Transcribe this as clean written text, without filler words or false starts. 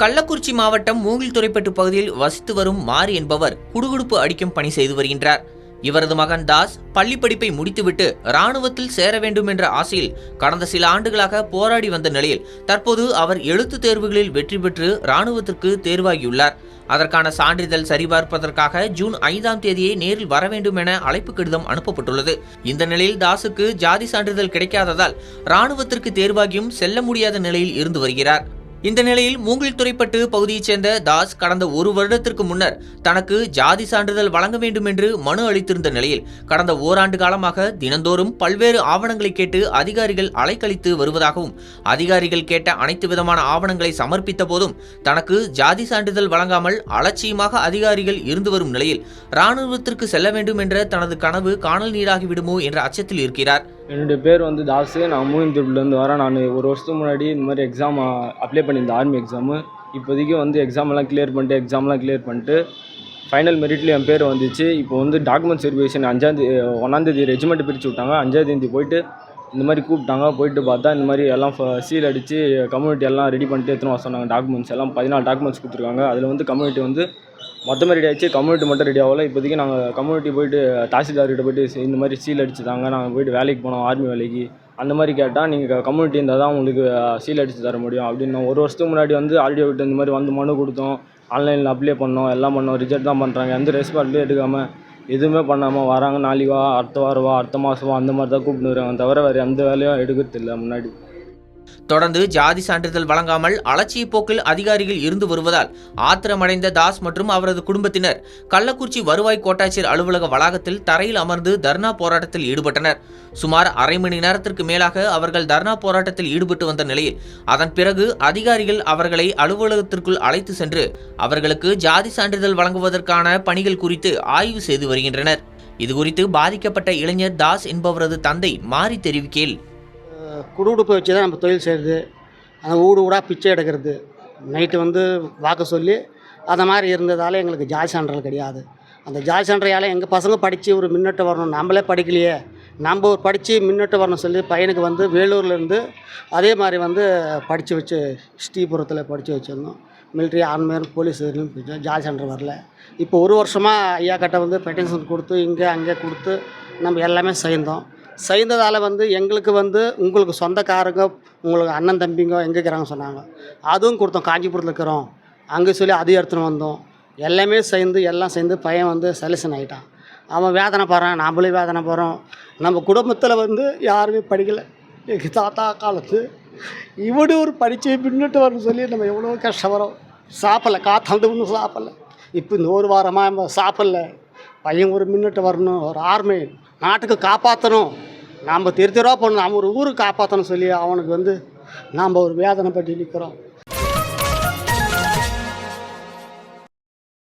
கள்ளக்குறிச்சி மாவட்டம் மூங்கில்துறைப்பட்டு பகுதியில் வசித்து வரும் மாரி என்பவர் குடுகுடுப்பு அடிக்கும் பணி செய்து வருகின்றார். இவரது மகன் தாஸ் பள்ளி படிப்பை முடித்துவிட்டு ராணுவத்தில் சேர வேண்டும் என்ற ஆசையில் கடந்த சில ஆண்டுகளாக போராடி வந்த நிலையில் தற்போது அவர் எழுத்துத் தேர்வுகளில் வெற்றி பெற்று ராணுவத்திற்கு தேர்வாகியுள்ளார். அதற்கான சான்றிதழ் சரிபார்ப்பதற்காக ஜூன் 5ஆம் தேதியே நேரில் வர வேண்டும் என அழைப்பு கடிதம் அனுப்பப்பட்டுள்ளது. இந்த நிலையில் தாஸுக்கு ஜாதி சான்றிதழ் கிடைக்காததால் ராணுவத்திற்கு தேர்வாகியும் செல்ல முடியாத நிலையில் இருந்து வருகிறார். இந்த நிலையில் மூங்கில்துறைப்பட்டு பகுதியைச் சேர்ந்த தாஸ் கடந்த ஒரு வருடத்திற்கு முன்னர் தனக்கு ஜாதி சான்றிதழ் வழங்க வேண்டும் என்று மனு அளித்திருந்த நிலையில் கடந்த ஓராண்டு காலமாக தினந்தோறும் பல்வேறு ஆவணங்களை கேட்டு அதிகாரிகள் அலைக்கழித்து வருவதாகவும் அதிகாரிகள் கேட்ட அனைத்து விதமான ஆவணங்களை சமர்ப்பித்த போதும் தனக்கு ஜாதி சான்றிதழ் வழங்காமல் அலட்சியமாக அதிகாரிகள் இருந்து வரும் நிலையில் ராணுவத்திற்கு செல்ல வேண்டும் என்ற தனது கனவு காணல் நீராகிவிடுமோ என்ற அச்சத்தில் இருக்கிறார். என்னுடைய பேர் தாஸ். நான் மூங்கில்துறையிலேருந்து வரேன். நான் ஒரு வருஷத்துக்கு முன்னாடி இந்த மாதிரி எக்ஸாம் அப்ளை பண்ணியிருந்தேன், ஆர்மி எக்ஸாமு. இப்போதைக்கு எக்ஸாம்லாம் கிளியர் பண்ணிட்டு ஃபைனல் மெரிட்டில் என் பேர் வந்துச்சு. இப்போ டாக்குமெண்ட்ஸ் வெரிஃபிகேஷன் 1ஆந்தேதி ரெஜிமெண்ட் பிரித்து விட்டாங்க. 5ஆந்தேதி போயிட்டு இந்த மாதிரி கூப்பிட்டாங்க. போயிட்டு பார்த்தா இந்த மாதிரி எல்லாம் சீல் அடித்து கம்யூனிட்டி எல்லாம் ரெடி பண்ணிட்டு எடுத்துன்னு வர சொன்னாங்க. டாக்குமெண்ட்ஸ் எல்லாம் 14 டாக்குமெண்ட்ஸ் கொடுத்துருக்காங்க. அதில் கம்யூனிட்டி மொத்தமாக ரெடி ஆகிடுச்சு. கம்யூனிட்டி மட்டும் ரெடி ஆகலை. இப்போதைக்கு நாங்கள் கம்யூனிட்டி போயிட்டு தாசில்தார்கிட்ட போயிட்டு இந்த மாதிரி சீல் அடிச்சு தாங்க, நாங்கள் போயிட்டு வேலைக்கு போனோம், ஆர்மி வேலைக்கு. அந்த மாதிரி கேட்டால் நீங்கள் கம்யூனிட்டி இருந்தால் தான் உங்களுக்கு சீல் அடித்து தர முடியும் அப்படின்னு. ஒரு வருஷத்துக்கு முன்னாடி ஆர்டிஓ கிட்ட இந்த மாதிரி மனு கொடுத்தோம், ஆன்லைனில் அப்ளை பண்ணோம், எல்லாம் பண்ணோம். ரிஜெக்ட் தான் பண்ணுறாங்க. எந்த ரெஸ்பான்ஸும் எடுக்காமல் எதுவுமே பண்ணாமல் வராங்க. நாளைக்கு வா, அடுத்த வாரம் வா, அடுத்த மாதம் வா, அந்த மாதிரி தான் கூப்பிட்டுருக்காங்க. தவிர வேறு எந்த வேலையும் எடுக்கிறது இல்லை. முன்னாடி தொடர்ந்து ஜாதி சான்றிதழ் வழங்காமல் அலட்சிய போக்கில் அதிகாரிகள் இருந்து வருவதால் ஆத்திரமடைந்த தாஸ் மற்றும் அவரது குடும்பத்தினர் கள்ளக்குறிச்சி வருவாய் கோட்டாட்சியர் அலுவலக வளாகத்தில் தரையில் அமர்ந்து தர்ணா போராட்டத்தில் ஈடுபட்டனர். சுமார் அரை மணி நேரத்திற்கு மேலாக அவர்கள் தர்ணா போராட்டத்தில் ஈடுபட்டு வந்த நிலையில் அதன் பிறகு அதிகாரிகள் அவர்களை அலுவலகத்திற்குள் அழைத்து சென்று அவர்களுக்கு ஜாதி சான்றிதழ் வழங்குவதற்கான பணிகள் குறித்து ஆய்வு செய்து வருகின்றனர். இதுகுறித்து பாதிக்கப்பட்ட இளைஞர் தாஸ் என்பவரது தந்தை மாரி தெரிவிக்கையில், குடுகுடுப்பை வச்சு தான் நம்ம தொழில் செய்கிறது. அந்த ஊடாக பிச்சை எடுக்கிறது, நைட்டு வாக்க சொல்லி அந்த மாதிரி இருந்ததால் எங்களுக்கு ஜாதி சான்றிதழ் கிடையாது. அந்த ஜாதி சான்றிதழால் எங்கள் பசங்க படித்து ஒரு முன்னேற்ற வரணும். நம்மளே படிக்கலையே, நம்ம ஒரு படித்து முன்னேற்ற வரணும் சொல்லி பையனுக்கு வேலூர்லேருந்து அதே மாதிரி படித்து வச்சு ஸ்ரீபுரத்தில் படித்து வச்சுருந்தோம். மிலிட்ரி, ஆர்மி, போலீஸ் போயிட்டு ஜாதி சான்றிதழ் வரல. இப்போ ஒரு வருஷமாக ஐயா கிட்ட பெட்டிஷன் கொடுத்து இங்கே அங்கே கொடுத்து நம்ம எல்லாமே செய்ததால் எங்களுக்கு உங்களுக்கு சொந்தக்காரங்க, உங்களுக்கு அண்ணன் தம்பிங்க எங்கே இருக்கிறாங்க சொன்னாங்க. அதுவும் கொடுத்தோம். காஞ்சிபுரத்தில் இருக்கிறோம் அங்கே சொல்லி அது எடுத்துன்னு வந்தோம். எல்லாமே எல்லாம் சேர்ந்து பையன் செலெக்ஷன் ஆகிட்டான். அவன் வேதனை போகிறான், நாம்ளே வேதனை போகிறோம். நம்ம குடும்பத்தில் யாருமே படிக்கலை. எங்கள் தாத்தா காலத்து இவடு ஒரு படித்து பின்னிட்டு வரணும்னு சொல்லி நம்ம எவ்வளோ கஷ்டப்படுறோம். சாப்பிடல, காத்தாந்து ஒன்றும் சாப்பிடல. இப்போ இந்த ஒரு வாரமாக நம்ம சாப்பிடல. பையன் ஒரு முன்னிட்டு வரணும், ஒரு ஆர்மி நாட்டுக்கு காப்பாற்றணும், நாம் தெருவா பண்ணணும், நம்ம ஒரு ஊருக்கு காப்பாற்றணும் சொல்லி அவனுக்கு நாம் ஒரு வேதனை பற்றி நிற்கிறோம்.